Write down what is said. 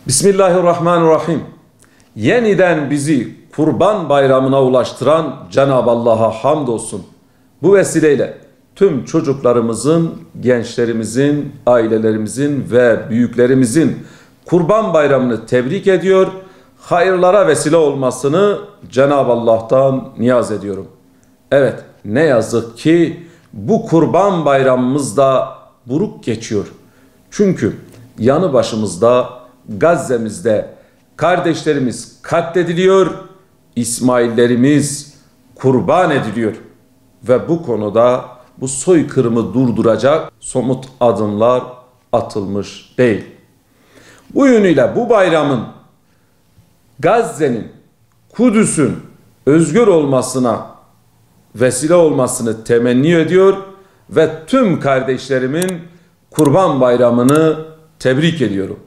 Bismillahirrahmanirrahim. Yeniden bizi Kurban Bayramı'na ulaştıran Cenab-ı Allah'a hamdolsun. Bu vesileyle tüm çocuklarımızın, gençlerimizin, ailelerimizin ve büyüklerimizin Kurban Bayramı'nı tebrik ediyor. Hayırlara vesile olmasını Cenab-ı Allah'tan niyaz ediyorum. Evet, ne yazık ki bu Kurban Bayramımız da buruk geçiyor. Çünkü yanı başımızda Gazze'mizde kardeşlerimiz katlediliyor, İsmaillerimiz kurban ediliyor. Ve bu konuda bu soykırımı durduracak somut adımlar atılmış değil. Bu yönüyle bu bayramın Gazze'nin, Kudüs'ün özgür olmasına vesile olmasını temenni ediyor ve tüm kardeşlerimin Kurban Bayramı'nı tebrik ediyorum.